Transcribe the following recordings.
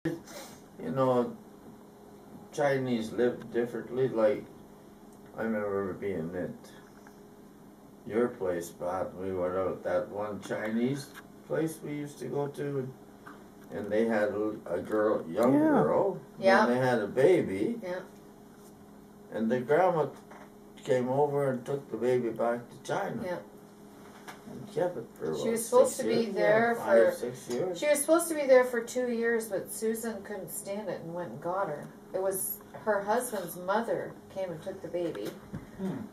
You know, Chinese live differently. Like, I remember being at your place, Bob. We went out that one Chinese place we used to go to, and they had a girl, young girl, and they had a baby, and the grandma came over and took the baby back to China. And kept it for she was supposed to be there for 6 years. She was supposed to be there for 2 years, but Susan couldn't stand it and went and got her. It was her husband's mother came and took the baby,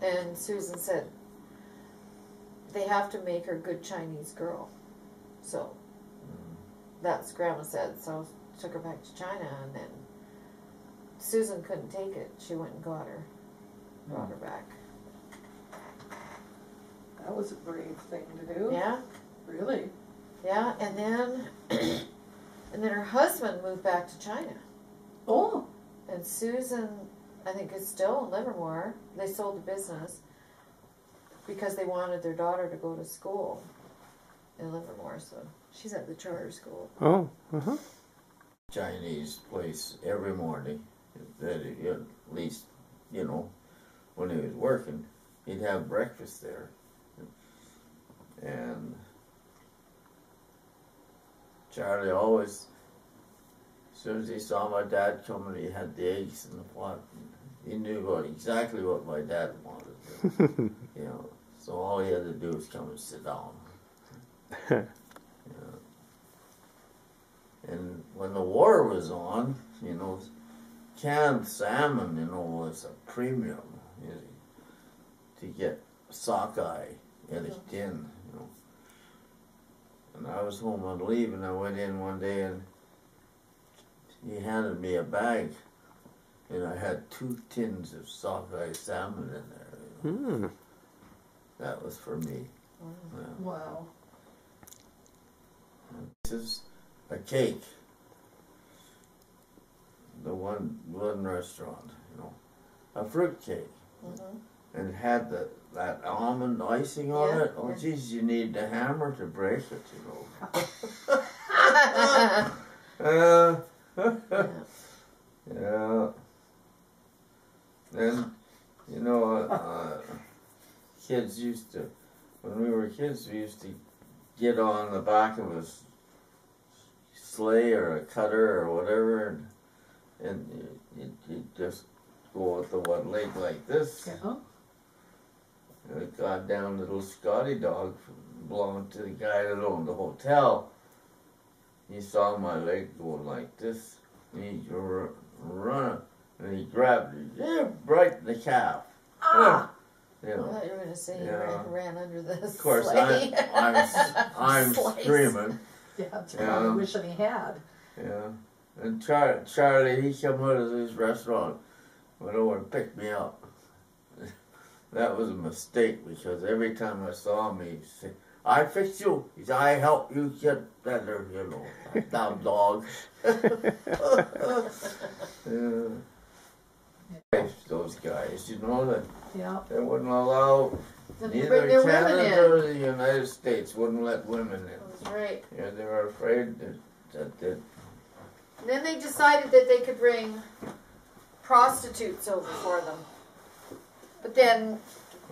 and Susan said they have to make her a good Chinese girl. So that's Grandma said. So took her back to China, and then Susan couldn't take it. She went and got her, brought her back. That was a brave thing to do. Yeah. Really? Yeah, and then her husband moved back to China. Oh. And Susan, I think, is still in Livermore. They sold the business because they wanted their daughter to go to school in Livermore, so she's at the charter school. Oh, Chinese place every morning. That at least, you know, when he was working, he'd have breakfast there. And Charlie always, as soon as he saw my dad coming, he had the eggs in the pot. He knew exactly what my dad wanted. You know, so all he had to do was come and sit down. You know. And when the war was on, you know, canned salmon, you know, was a premium, you know, to get sockeye in a tin, you know. And I was home on leave, and I went in one day, and he handed me a bag, and I had 2 tins of sockeye salmon in there. You know. That was for me. Yeah. Wow. This is a cake. The one restaurant, you know, a fruit cake, and it had that almond icing on it. Oh, geez, you need the hammer to break it, you know. Yeah. Then, you know, kids used to, when we were kids, we used to get on the back of a sleigh or a cutter or whatever, and you just go with the one leg like this. And a goddamn little Scotty dog belonging to the guy that owned the hotel. He saw my leg going like this, and he run, and he grabbed it, right in the calf. You know, I thought you were going to say he ran under the Of course, sleigh. I'm screaming. Yeah, wishing he had. Yeah. And Charlie, he came out of his restaurant, went over and picked me up. That was a mistake, because every time I saw him, he'd say, I fix you. He said, I help you get better, you know, that damn dog. Those guys, you know, that they wouldn't allow, neither Canada or the United States wouldn't let women in. That's right. Yeah, they were afraid that And then they decided that they could bring prostitutes over for them. But then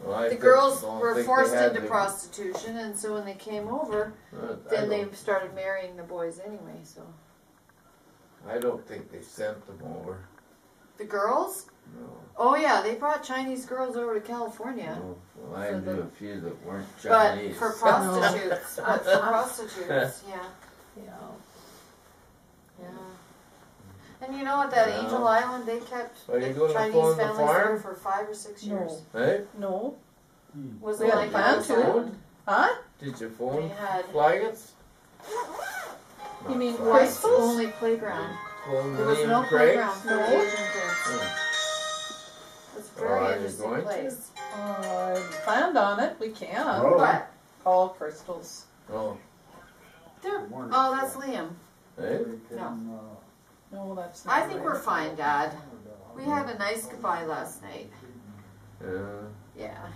the girls were forced into prostitution, and so when they came over, then they started marrying the boys anyway, so. I don't think they sent them over. The girls? No. Oh yeah, they brought Chinese girls over to California. No. Well, I knew a few that weren't Chinese. But for prostitutes. But for prostitutes, yeah. Yeah. And you know what, that Angel Island, they kept Chinese families there for 5 or 6 years. Hey? No. Was it like that? Huh? Did your phone had flag it? You mean Crystals? Only playground. There was no playground for Asian kids. It's a very interesting place. I planned on it. We can. What? All crystals. Oh. Oh, that's Liam. Hey? No. No, that's I think we're fine, Dad. We had a nice goodbye last night. Yeah. Yeah.